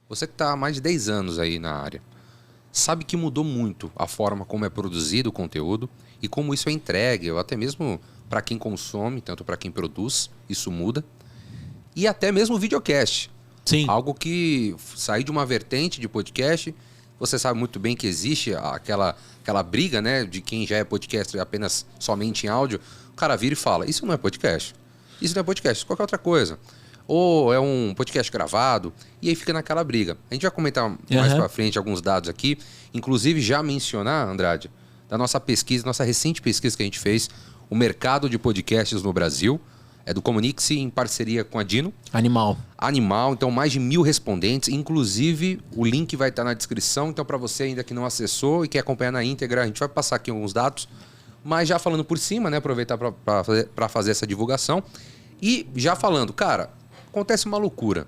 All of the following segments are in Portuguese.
você que está há mais de 10 anos aí na área, sabe que mudou muito a forma como é produzido o conteúdo e como isso é entregue, ou até mesmo para quem consome, tanto para quem produz, isso muda. E até mesmo o videocast. Sim. Algo que saiu de uma vertente de podcast. Você sabe muito bem que existe aquela briga, né, de quem já é podcaster apenas somente em áudio. O cara vira e fala, isso não é podcast. Isso não é podcast, isso é qualquer outra coisa. Ou é um podcast gravado, e aí fica naquela briga. A gente vai comentar mais pra frente alguns dados aqui, inclusive já mencionar, Andrade, da nossa pesquisa, nossa recente pesquisa que a gente fez, o mercado de podcasts no Brasil, é do Comunique-se em parceria com a Dino. Animal, então mais de 1.000 respondentes, inclusive o link vai estar na descrição, então para você ainda que não acessou e quer acompanhar na íntegra, a gente vai passar aqui alguns dados, mas já falando por cima, né, aproveitar para fazer essa divulgação, e já falando, cara, acontece uma loucura.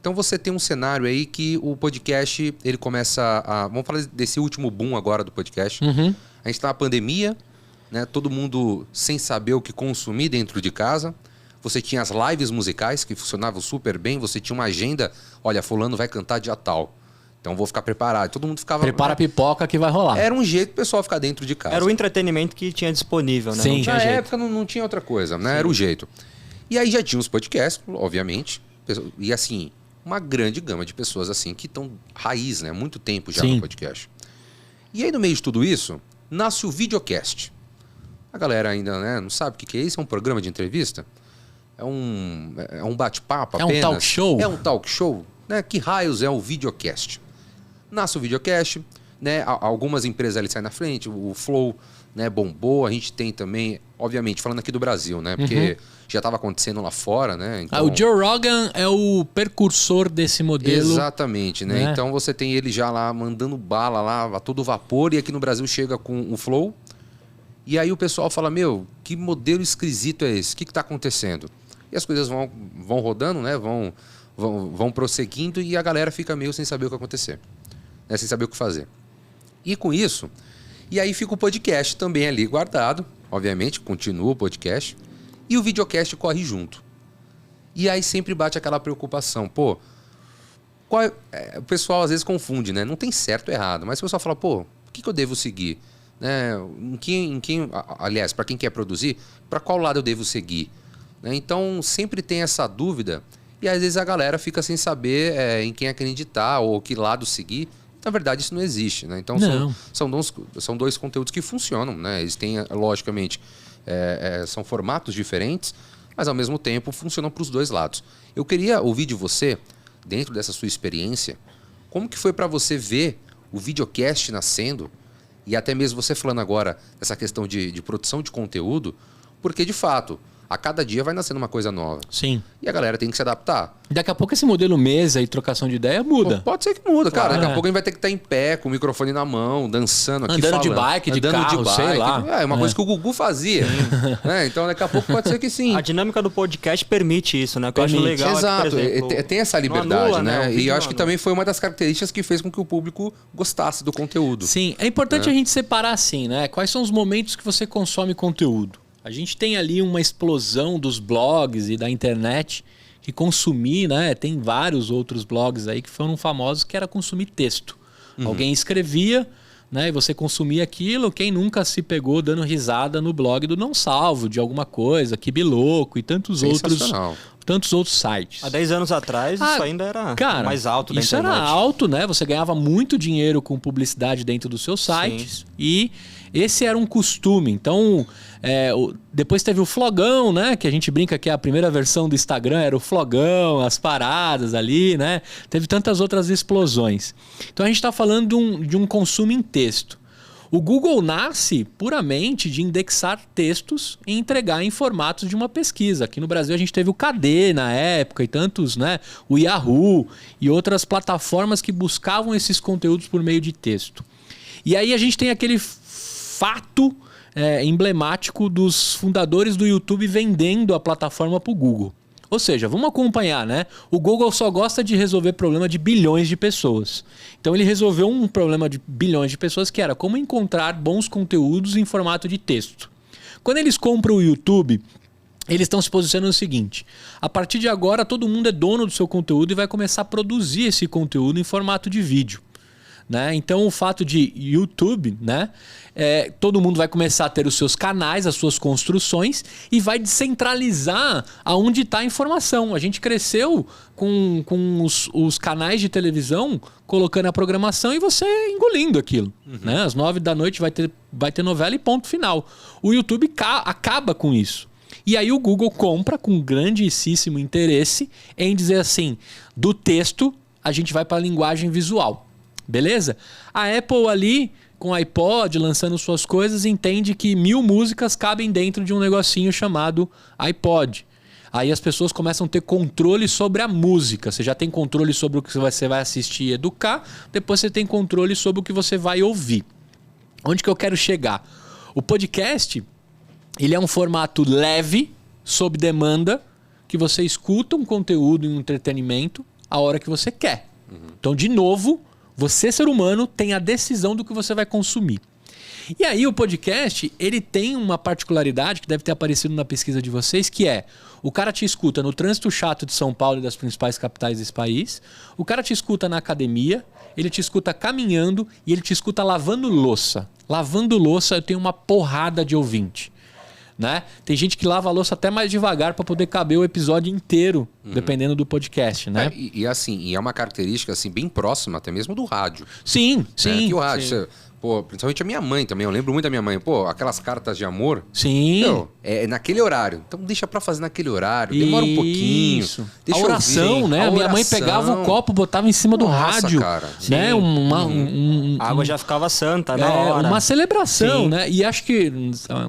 Então você tem um cenário aí que o podcast, ele começa a... Vamos falar desse último boom agora do podcast. Uhum. A gente está na pandemia, né? Todo mundo sem saber o que consumir dentro de casa. Você tinha as lives musicais que funcionavam super bem. Você tinha uma agenda, olha, fulano vai cantar dia tal. Então vou ficar preparado. Todo mundo ficava... Prepara a pipoca que vai rolar. Era um jeito do pessoal ficar dentro de casa. Era o entretenimento que tinha disponível, né? Sim. Não tinha Na jeito. época não tinha outra coisa, né? Sim. Era o jeito. E aí já tinha os podcasts, obviamente. E assim, uma grande gama de pessoas assim que estão raiz, né? Há muito tempo já no podcast. E aí no meio de tudo isso, nasce o videocast. A galera ainda, né, não sabe o que é isso. É um programa de entrevista? É um bate-papo apenas? É um talk show? É um talk show? Né? Que raios é o videocast? Nasce o videocast, né? Algumas empresas ali saem na frente, o Flow, né, bombou. A gente tem também, obviamente, falando aqui do Brasil, né? Porque já estava acontecendo lá fora, né? Então... o Joe Rogan é o precursor desse modelo. Exatamente, né? Então você tem ele já lá mandando bala lá a todo vapor, e aqui no Brasil chega com o Flow. E aí o pessoal fala, meu, que modelo esquisito é esse? O que está acontecendo? E as coisas vão rodando, né? Vão prosseguindo, e a galera fica meio sem saber o que acontecer, né? Sem saber o que fazer. E com isso, e aí fica o podcast também ali guardado, obviamente, continua o podcast, e o videocast corre junto. E aí sempre bate aquela preocupação, pô, o pessoal às vezes confunde, né? Não tem certo ou errado, mas o pessoal fala, pô, o que eu devo seguir? Né? Aliás, para quem quer produzir, para qual lado eu devo seguir? Né? Então sempre tem essa dúvida, e às vezes a galera fica sem saber em quem acreditar ou que lado seguir. Na verdade, isso não existe, né? Então são dois conteúdos que funcionam, né? Eles têm, logicamente, são formatos diferentes, mas ao mesmo tempo funcionam para os dois lados. Eu queria ouvir de você, dentro dessa sua experiência, como que foi para você ver o videocast nascendo, e até mesmo você falando agora dessa questão de produção de conteúdo, porque de fato, a cada dia vai nascendo uma coisa nova. Sim. E a galera tem que se adaptar. Daqui a pouco esse modelo mesa e trocação de ideia muda. Pode ser que muda, cara. Daqui a pouco a gente vai ter que estar em pé, com o microfone na mão, dançando aqui, andando de bike, de carro, sei lá. É uma coisa que o Gugu fazia. Né? Então daqui a pouco pode ser que sim. A dinâmica do podcast permite isso, né? O que eu acho legal. Exato. É que, por exemplo, tem essa liberdade, anula, né? E eu acho que também foi uma das características que fez com que o público gostasse do conteúdo. Sim, é importante a gente separar assim, né? Quais são os momentos que você consome conteúdo? A gente tem ali uma explosão dos blogs e da internet que consumir, né? Tem vários outros blogs aí que foram famosos, que era consumir texto. Alguém escrevia, né? E você consumia aquilo. Quem nunca se pegou dando risada no blog do Não Salvo, de alguma coisa, Que Biloco e tantos outros sites. Há 10 anos atrás, isso ainda era mais alto da isso internet. Era alto, né? Você ganhava muito dinheiro com publicidade dentro dos seus sites. Sim. E esse era um costume. Então, depois teve o flogão, né? Que a gente brinca que a primeira versão do Instagram era o flogão, as paradas ali, né? Teve tantas outras explosões. Então a gente está falando de um consumo em texto. O Google nasce puramente de indexar textos e entregar em formatos de uma pesquisa. Aqui no Brasil a gente teve o KD na época e tantos, né? O Yahoo e outras plataformas que buscavam esses conteúdos por meio de texto. E aí a gente tem aquele fato emblemático dos fundadores do YouTube vendendo a plataforma para o Google. Ou seja, vamos acompanhar, né? O Google só gosta de resolver problema de bilhões de pessoas. Então ele resolveu um problema de bilhões de pessoas, que era como encontrar bons conteúdos em formato de texto. Quando eles compram o YouTube, eles estão se posicionando no seguinte: a partir de agora todo mundo é dono do seu conteúdo e vai começar a produzir esse conteúdo em formato de vídeo. Né? Então o fato de YouTube, né? Todo mundo vai começar a ter os seus canais, as suas construções e vai descentralizar aonde está a informação. A gente cresceu com os canais de televisão colocando a programação e você engolindo aquilo. Né? Às 9 da noite vai ter novela e ponto final. O YouTube acaba com isso. E aí o Google compra com grandíssimo interesse em dizer assim, do texto a gente vai para a linguagem visual. Beleza? A Apple ali, com o iPod, lançando suas coisas, entende que 1000 músicas cabem dentro de um negocinho chamado iPod. Aí as pessoas começam a ter controle sobre a música. Você já tem controle sobre o que você vai assistir e educar, depois você tem controle sobre o que você vai ouvir. Onde que eu quero chegar? O podcast, ele é um formato leve, sob demanda, que você escuta um conteúdo e um entretenimento a hora que você quer. Então, de novo, você, ser humano, tem a decisão do que você vai consumir. E aí o podcast, ele tem uma particularidade que deve ter aparecido na pesquisa de vocês, que é: o cara te escuta no trânsito chato de São Paulo e das principais capitais desse país, o cara te escuta na academia, ele te escuta caminhando e ele te escuta lavando louça. Lavando louça eu tenho uma porrada de ouvinte. Né? Tem gente que lava a louça até mais devagar para poder caber o episódio inteiro, dependendo do podcast, né? E é uma característica assim bem próxima até mesmo do rádio. Sim, sim. Que o rádio, principalmente a minha mãe também, eu lembro muito da minha mãe. Aquelas cartas de amor. Sim. É naquele horário. Então deixa pra fazer naquele horário, demora um pouquinho. Isso. A oração, né? A minha mãe pegava o copo, botava em cima do rádio. Cara. Né? A água já ficava santa na hora. Uma celebração, né? E acho que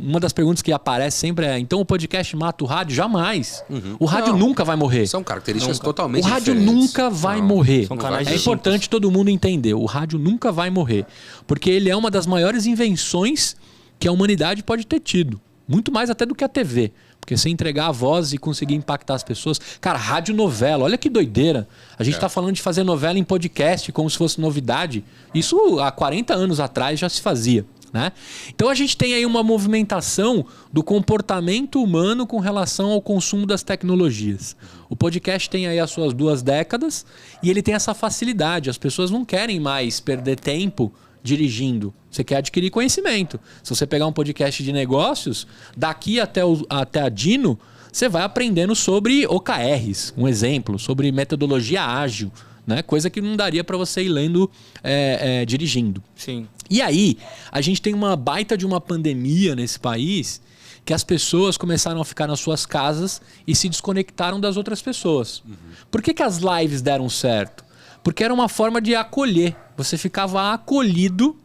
uma das perguntas que aparece sempre é: então o podcast mata o rádio? Jamais. O rádio nunca vai morrer. São características totalmente diferentes. O rádio nunca vai morrer. É importante todo mundo entender. O rádio nunca vai morrer. Porque ele é uma das maiores invenções que a humanidade pode ter tido. Muito mais até do que a TV. Porque você entregar a voz e conseguir impactar as pessoas. Cara, radionovela, olha que doideira. A gente tá falando de fazer novela em podcast como se fosse novidade. Isso há 40 anos atrás já se fazia. Né? Então a gente tem aí uma movimentação do comportamento humano com relação ao consumo das tecnologias. O podcast tem aí as suas 2 décadas e ele tem essa facilidade. As pessoas não querem mais perder tempo dirigindo. Você quer adquirir conhecimento. Se você pegar um podcast de negócios, daqui até a Dino, você vai aprendendo sobre OKRs, um exemplo, sobre metodologia ágil, né? Coisa que não daria para você ir lendo dirigindo. Sim. E aí, a gente tem uma baita de uma pandemia nesse país que as pessoas começaram a ficar nas suas casas e se desconectaram das outras pessoas. Por que as lives deram certo? Porque era uma forma de acolher. Você ficava acolhido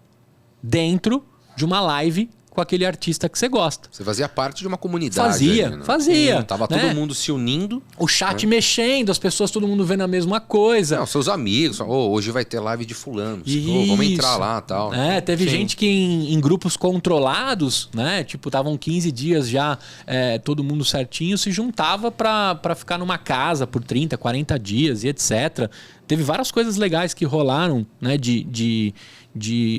dentro de uma live com aquele artista que você gosta. Você fazia parte de uma comunidade. Fazia. Tava todo mundo se unindo. O chat mexendo, as pessoas, todo mundo vendo a mesma coisa. Não, seus amigos. Hoje vai ter live de fulano. Vamos entrar lá e tal. Teve gente que em grupos controlados, né? Tipo, estavam 15 dias já todo mundo certinho, se juntava pra ficar numa casa por 30, 40 dias e etc. Teve várias coisas legais que rolaram, né?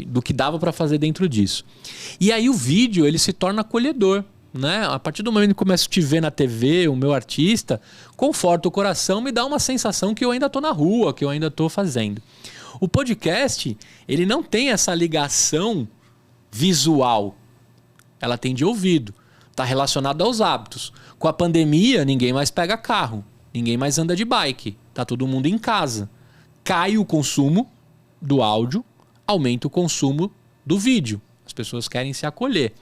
Do que dava para fazer dentro disso. E aí o vídeo ele se torna acolhedor, né? A partir do momento que eu começo a te ver na TV, o meu artista, conforta o coração, me dá uma sensação que eu ainda tô na rua, que eu ainda tô fazendo. O podcast, ele não tem essa ligação visual. Ela tem de ouvido. Tá relacionado aos hábitos. Com a pandemia, ninguém mais pega carro, ninguém mais anda de bike, tá todo mundo em casa. Cai o consumo do áudio, aumenta o consumo do vídeo. As pessoas querem se acolher.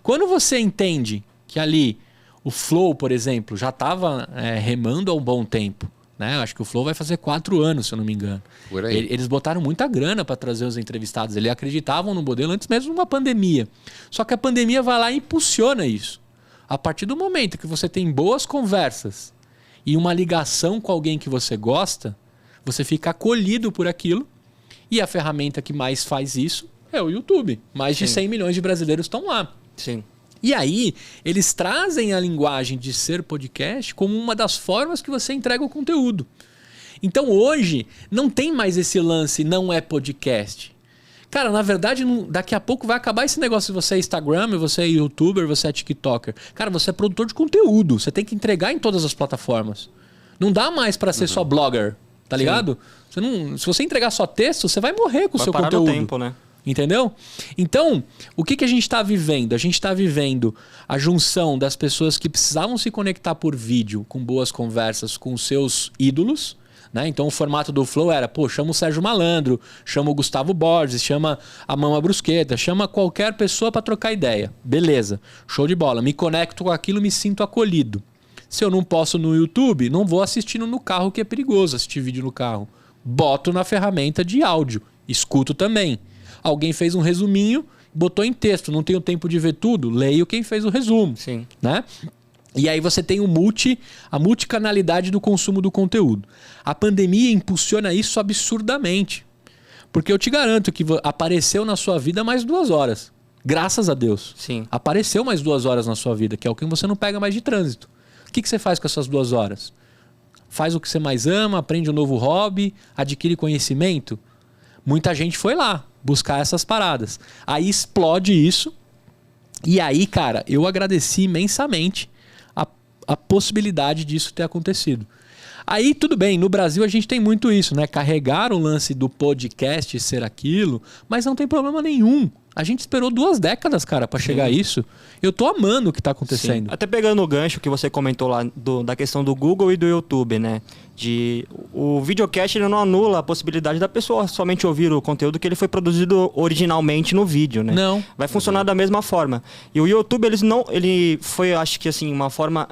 Quando você entende que ali o Flow, por exemplo, já estava remando há um bom tempo, né? Acho que o Flow vai fazer 4 anos, se eu não me engano. Por aí. Eles botaram muita grana para trazer os entrevistados. Eles acreditavam no modelo antes mesmo de uma pandemia. Só que a pandemia vai lá e impulsiona isso. A partir do momento que você tem boas conversas e uma ligação com alguém que você gosta, você fica acolhido por aquilo. E a ferramenta que mais faz isso é o YouTube. Mais de 100 milhões de brasileiros estão lá. Sim. E aí, eles trazem a linguagem de ser podcast como uma das formas que você entrega o conteúdo. Então hoje, não tem mais esse lance, não é podcast. Cara, na verdade, daqui a pouco vai acabar esse negócio de você é Instagram, você é YouTuber, você é TikToker. Cara, você é produtor de conteúdo. Você tem que entregar em todas as plataformas. Não dá mais pra ser só blogger, tá ligado? Se você entregar só texto, você vai morrer com o seu conteúdo. Vai parar no tempo, né? Entendeu? Então, o que a gente está vivendo? A gente está vivendo a junção das pessoas que precisavam se conectar por vídeo com boas conversas com os seus ídolos, né? Então o formato do Flow era, chama o Sérgio Malandro, chama o Gustavo Borges, chama a Mama Brusqueta, chama qualquer pessoa para trocar ideia. Beleza, show de bola. Me conecto com aquilo, me sinto acolhido. Se eu não posso no YouTube, não vou assistindo no carro, que é perigoso assistir vídeo no carro. Boto na ferramenta de áudio, escuto também. Alguém fez um resuminho, botou em texto, não tenho tempo de ver tudo, leio quem fez o resumo. Sim. Né? E aí você tem a multicanalidade do consumo do conteúdo. A pandemia impulsiona isso absurdamente. Porque eu te garanto que apareceu na sua vida mais 2 horas. Graças a Deus. Sim. Apareceu mais 2 horas na sua vida, que é o que você não pega mais de trânsito. O que você faz com essas 2 horas? Faz o que você mais ama, aprende um novo hobby, adquire conhecimento? Muita gente foi lá buscar essas paradas. Aí explode isso. E aí, cara, eu agradeci imensamente a possibilidade disso ter acontecido. Aí, tudo bem, no Brasil a gente tem muito isso, né? Carregar o lance do podcast ser aquilo, mas não tem problema nenhum. A gente esperou 2 décadas, cara, pra chegar a isso. Eu tô amando o que tá acontecendo. Sim. Até pegando o gancho que você comentou lá da questão do Google e do YouTube, né? O videocast ele não anula a possibilidade da pessoa somente ouvir o conteúdo que ele foi produzido originalmente no vídeo, né? Não. Vai funcionar da mesma forma. E o YouTube, ele foi, acho que assim, uma forma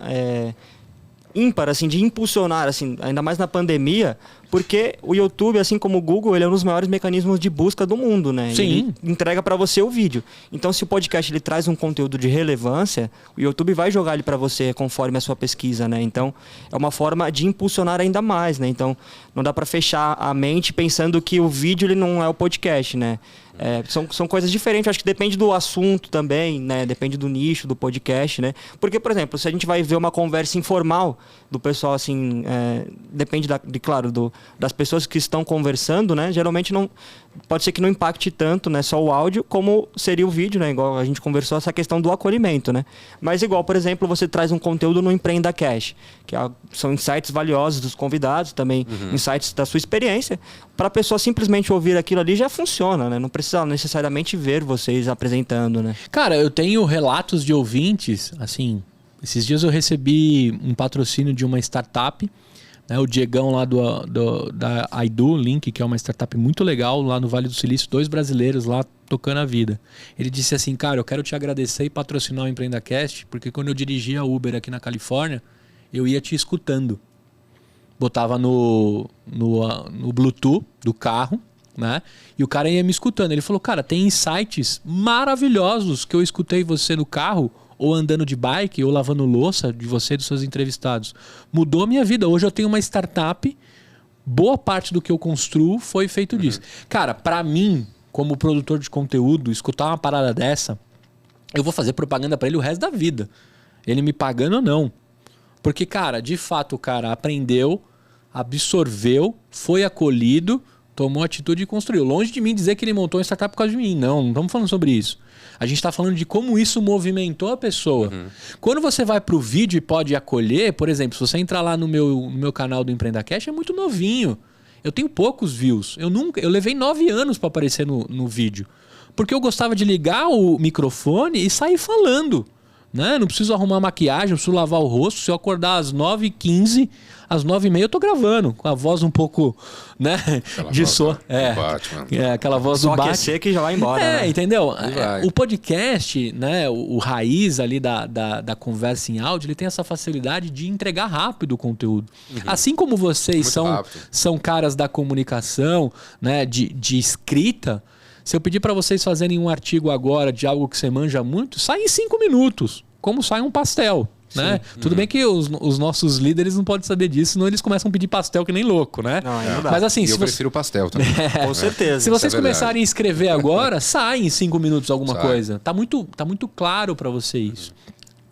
ímpar, assim, de impulsionar, assim, ainda mais na pandemia, porque o YouTube, assim como o Google, ele é um dos maiores mecanismos de busca do mundo, né? Sim. Ele entrega para você o vídeo. Então, se o podcast ele traz um conteúdo de relevância, o YouTube vai jogar ele para você conforme a sua pesquisa, né? Então, é uma forma de impulsionar ainda mais, né? Então, não dá para fechar a mente pensando que o vídeo ele não é o podcast, né? São coisas diferentes, acho que depende do assunto também, né? Depende do nicho, do podcast, né? Porque, por exemplo, se a gente vai ver uma conversa informal do pessoal, assim, depende, das pessoas que estão conversando, né? Geralmente não pode ser que não impacte tanto, né? Só o áudio, como seria o vídeo, né? Igual a gente conversou, essa questão do acolhimento, né? Mas igual, por exemplo, você traz um conteúdo no Empreenda Cash, que são insights valiosos dos convidados, também insights da sua experiência. Para a pessoa simplesmente ouvir aquilo ali já funciona, né? Não precisa necessariamente ver vocês apresentando, né? Cara, eu tenho relatos de ouvintes, assim, esses dias eu recebi um patrocínio de uma startup, né, o Diegão lá da Aidu Link, que é uma startup muito legal lá no Vale do Silício, 2 brasileiros lá tocando a vida. Ele disse assim, cara, eu quero te agradecer e patrocinar o EmpreendaCast, porque quando eu dirigia Uber aqui na Califórnia, eu ia te escutando. Botava no Bluetooth do carro, né? E o cara ia me escutando. Ele falou, cara, tem insights maravilhosos que eu escutei você no carro, ou andando de bike, ou lavando louça de você e dos seus entrevistados. Mudou a minha vida. Hoje eu tenho uma startup, boa parte do que eu construo foi feito disso. Cara, pra mim, como produtor de conteúdo, escutar uma parada dessa, eu vou fazer propaganda pra ele o resto da vida. Ele me pagando ou não. Porque, cara, de fato o cara aprendeu, absorveu, foi acolhido, tomou atitude e construiu. Longe de mim dizer que ele montou uma startup por causa de mim. Não estamos falando sobre isso. A gente está falando de como isso movimentou a pessoa. Quando você vai para o vídeo e pode acolher, por exemplo, se você entrar lá no meu canal do EmpreendaCast, é muito novinho. Eu tenho poucos views. Eu levei 9 anos para aparecer no vídeo. Porque eu gostava de ligar o microfone e sair falando. Né? Não preciso arrumar maquiagem, não preciso lavar o rosto. Se eu acordar às 9h15, às 9h30 eu tô gravando. Com a voz um pouco, né? De sono. Aquela voz do Batman. Só aquecer que já vai embora. Né? Entendeu? O podcast, né? O raiz ali da conversa em áudio, ele tem essa facilidade de entregar rápido o conteúdo. Assim como vocês são caras da comunicação, né? De escrita. Se eu pedir para vocês fazerem um artigo agora de algo que você manja muito, sai em 5 minutos, como sai um pastel. Né? Tudo bem que os nossos líderes não podem saber disso, senão eles começam a pedir pastel que nem louco, né? Não, mas assim, eu prefiro pastel também. Com certeza. Se vocês começarem a escrever agora, sai em 5 minutos alguma coisa. Tá muito claro para você isso.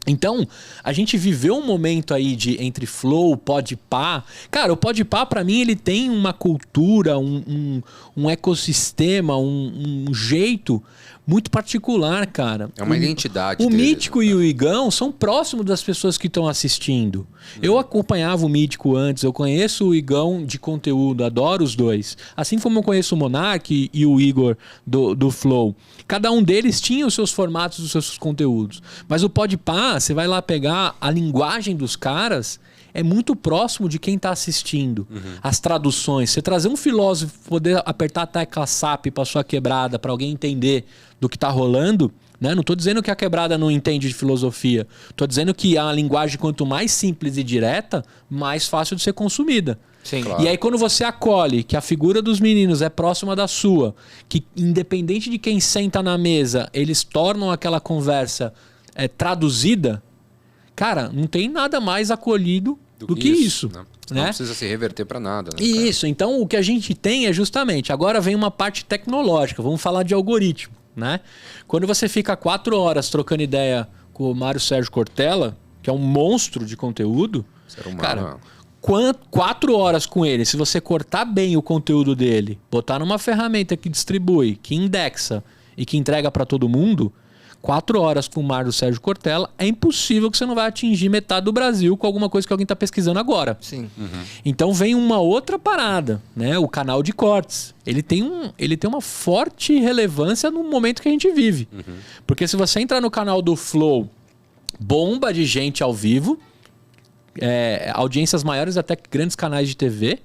Então, a gente viveu um momento aí entre Flow, Podpah. Cara, o Podpah, pra mim, ele tem uma cultura, um ecossistema, um jeito muito particular, cara. É uma identidade O deles, Mítico e o Igão são próximos das pessoas que estão assistindo. Eu acompanhava o Mítico antes, eu conheço o Igão de conteúdo, adoro os dois. Assim como eu conheço o Monark e o Igor do Flow. Cada um deles tinha os seus formatos, os seus conteúdos. Mas o Podpah, você vai lá pegar a linguagem dos caras, é muito próximo de quem está assistindo. As traduções. Você trazer um filósofo, poder apertar a tecla SAP para sua quebrada, para alguém entender do que está rolando, né? Não estou dizendo que a quebrada não entende de filosofia. Estou dizendo que a linguagem, quanto mais simples e direta, mais fácil de ser consumida. Sim. Claro. E aí quando você acolhe que a figura dos meninos é próxima da sua, que independente de quem senta na mesa, eles tornam aquela conversa traduzida, cara, não tem nada mais acolhido do que isso. Né? Né? Não precisa se reverter para nada. Né, Isso, então o que a gente tem é justamente, agora vem uma parte tecnológica, vamos falar de algoritmo, né? Quando você fica 4 horas trocando ideia com o Mário Sérgio Cortella, que é um monstro de conteúdo, Ser humano, cara, 4 horas com ele, se você cortar bem o conteúdo dele, botar numa ferramenta que distribui, que indexa e que entrega para todo mundo, 4 horas com o Mário Sérgio Cortella, é impossível que você não vai atingir metade do Brasil com alguma coisa que alguém está pesquisando agora. Sim. Então vem uma outra parada, né? O canal de cortes. Ele tem uma forte relevância no momento que a gente vive. Porque se você entrar no canal do Flow, bomba de gente ao vivo, audiências maiores até que grandes canais de TV,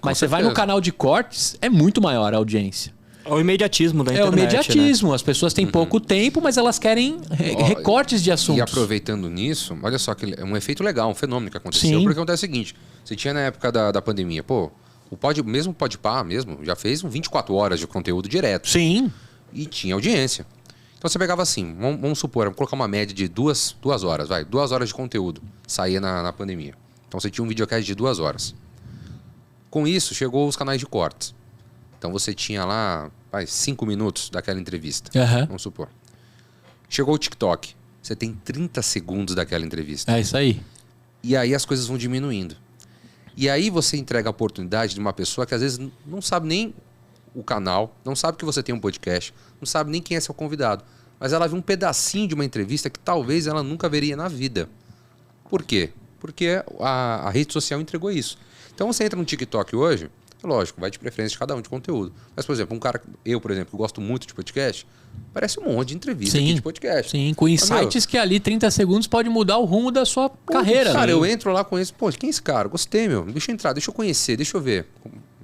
mas você vai no canal de cortes, é muito maior a audiência. É o imediatismo da internet. É o imediatismo. Né? As pessoas têm pouco tempo, mas elas querem recortes de assuntos. E aproveitando nisso, olha só, que é um efeito legal, um fenômeno que aconteceu. Sim. Porque acontece o seguinte, você tinha na época da pandemia, mesmo o Podpah mesmo, já fez 24 horas de conteúdo direto. Sim. E tinha audiência. Então você pegava assim, vamos supor, vamos colocar uma média de 2 horas, 2 horas de conteúdo, saía na pandemia. Então você tinha um videocast de 2 horas. Com isso, chegou os canais de cortes. Então você tinha lá 5 minutos daquela entrevista, vamos supor. Chegou o TikTok, você tem 30 segundos daquela entrevista. É isso aí. E aí as coisas vão diminuindo. E aí você entrega a oportunidade de uma pessoa que às vezes não sabe nem o canal, não sabe que você tem um podcast, não sabe nem quem é seu convidado. Mas ela viu um pedacinho de uma entrevista que talvez ela nunca veria na vida. Por quê? Porque a rede social entregou isso. Então você entra no TikTok hoje, lógico, vai de preferência de cada um de conteúdo. Mas, por exemplo, eu, por exemplo, que gosto muito de podcast, parece um monte de entrevista aqui de podcast. Sim, com insights que ali 30 segundos pode mudar o rumo da sua carreira. Cara, né? eu entro lá com esse, quem é esse cara? Gostei, meu. Deixa eu entrar, deixa eu conhecer, deixa eu ver.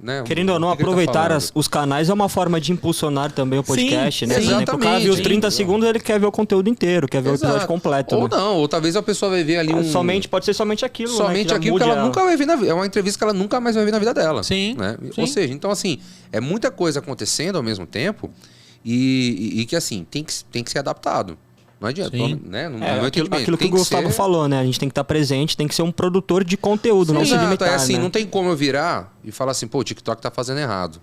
Né? Querendo ou não, aproveitar os canais é uma forma de impulsionar também o podcast, né? Exatamente. O cara viu os 30 segundos, ele quer ver o conteúdo inteiro, quer ver o episódio completo. Ou né? não, ou talvez a pessoa vai ver ali Pode ser somente aquilo, somente né? aquilo que ela nunca vai ver na vida. É uma entrevista que ela nunca mais vai ver na vida dela. Sim. Né? Sim. Ou seja, então assim, é muita coisa acontecendo ao mesmo tempo e que assim, tem que ser adaptado. Não adianta, né? Aquilo que o Gustavo falou, né? A gente tem que estar presente, tem que ser um produtor de conteúdo, não se limitar. É assim, né? não tem como eu virar e falar assim, o TikTok tá fazendo errado.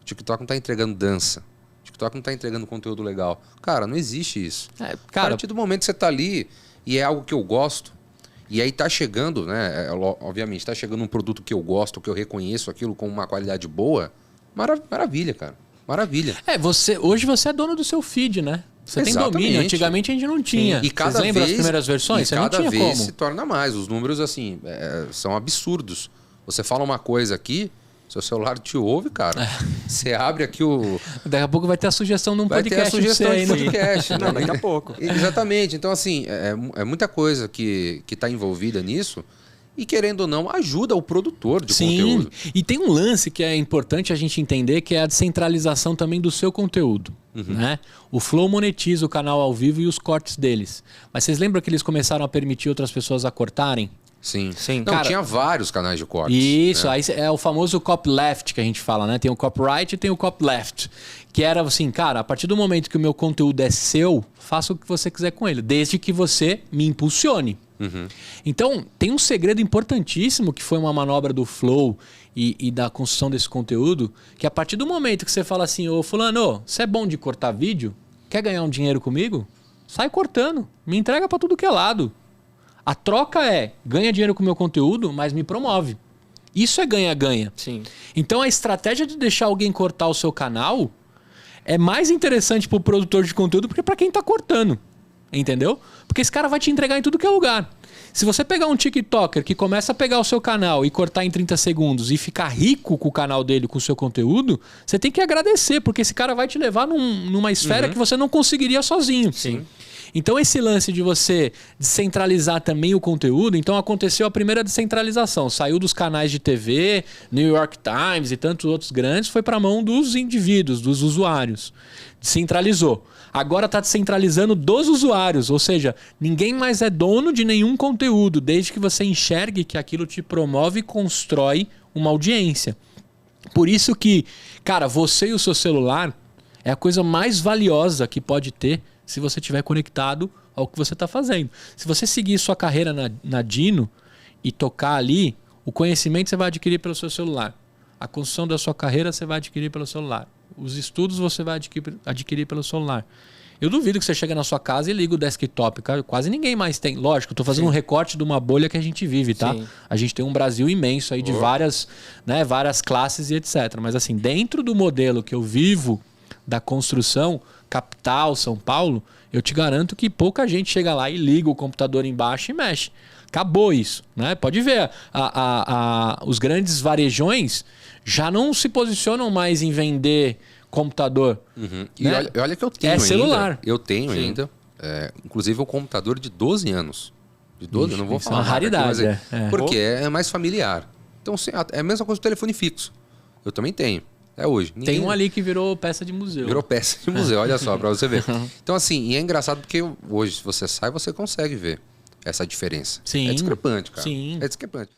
O TikTok não tá entregando dança. O TikTok não tá entregando conteúdo legal. Cara, não existe isso. A partir do momento que você tá ali e é algo que eu gosto, e aí tá chegando, né? Obviamente, tá chegando um produto que eu gosto, que eu reconheço aquilo com uma qualidade boa, cara. Maravilha. Hoje você é dono do seu feed, né? Você tem domínio. Antigamente a gente não tinha. E cada Vocês lembram vez, as primeiras versões? Você não tinha cada vez como. se torna mais. Os números, assim, são absurdos. Você fala uma coisa aqui, seu celular te ouve, cara. Você abre aqui Daqui a pouco vai ter a sugestão de um podcast. Vai ter a sugestão de podcast. Não, daqui a pouco. Exatamente. Então, assim, é muita coisa que está envolvida nisso. E, querendo ou não, ajuda o produtor de conteúdo. E tem um lance que é importante a gente entender, que é a descentralização também do seu conteúdo. Né? O Flow monetiza o canal ao vivo e os cortes deles. Mas vocês lembram que eles começaram a permitir outras pessoas a cortarem? Sim. Não, tinha vários canais de cortes. Isso, né? aí é o famoso copyleft que a gente fala, né? Tem o copyright e tem o copyleft. Que era assim, cara, a partir do momento que o meu conteúdo é seu, faça o que você quiser com ele, desde que você me impulsione. Então, tem um segredo importantíssimo que foi uma manobra do Flow e da construção desse conteúdo, que a partir do momento que você fala assim, ô fulano, você é bom de cortar vídeo? Quer ganhar um dinheiro comigo? sai cortando. Me entrega para tudo que é lado. A troca é, ganha dinheiro com o meu conteúdo, mas me promove. Isso é ganha-ganha. Sim. Então a estratégia de deixar alguém cortar o seu canal é mais interessante para o produtor de conteúdo do que para quem está cortando. Entendeu? Porque esse cara vai te entregar em tudo que é lugar. Se você pegar um TikToker que começa a pegar o seu canal e cortar em 30 segundos e ficar rico com o canal dele, com o seu conteúdo, você tem que agradecer, porque esse cara vai te levar numa esfera que você não conseguiria sozinho. Sim. Então esse lance de você descentralizar também o conteúdo, então aconteceu a primeira descentralização, saiu dos canais de TV, New York Times e tantos outros grandes, foi para a mão dos indivíduos, dos usuários. Descentralizou. Agora está descentralizando dos usuários, ou seja, ninguém mais é dono de nenhum conteúdo, desde que você enxergue que aquilo te promove e constrói uma audiência. Por isso que, cara, você e o seu celular é a coisa mais valiosa que pode ter se você estiver conectado ao que você está fazendo. Se você seguir sua carreira na Dino e tocar ali, o conhecimento você vai adquirir pelo seu celular. A construção da sua carreira você vai adquirir pelo celular. Os estudos você vai adquirir pelo celular. Eu duvido que você chega na sua casa e liga o desktop. Cara, quase ninguém mais tem. Lógico, eu tô fazendo um recorte de uma bolha que a gente vive, tá? Sim. A gente tem um Brasil imenso aí de várias classes e etc. Mas assim, dentro do modelo que eu vivo da construção, capital, São Paulo, eu te garanto que pouca gente chega lá e liga o computador embaixo e mexe. Acabou isso, né? Pode ver, os grandes varejões já não se posicionam mais em vender computador. E né? olha que eu tenho É celular. ainda. Eu tenho ainda. Inclusive um computador de 12 anos. De 12, eu não vou isso é falar uma nada aqui, raridade, mas porque é mais familiar. Então, é a mesma coisa do telefone fixo. Eu também tenho. É hoje. Tem um ali que virou peça de museu. Virou peça de museu, olha só, pra você ver. Então, assim, e é engraçado porque hoje, se você sai, você consegue ver essa diferença. Sim. É discrepante, cara. Sim. É discrepante.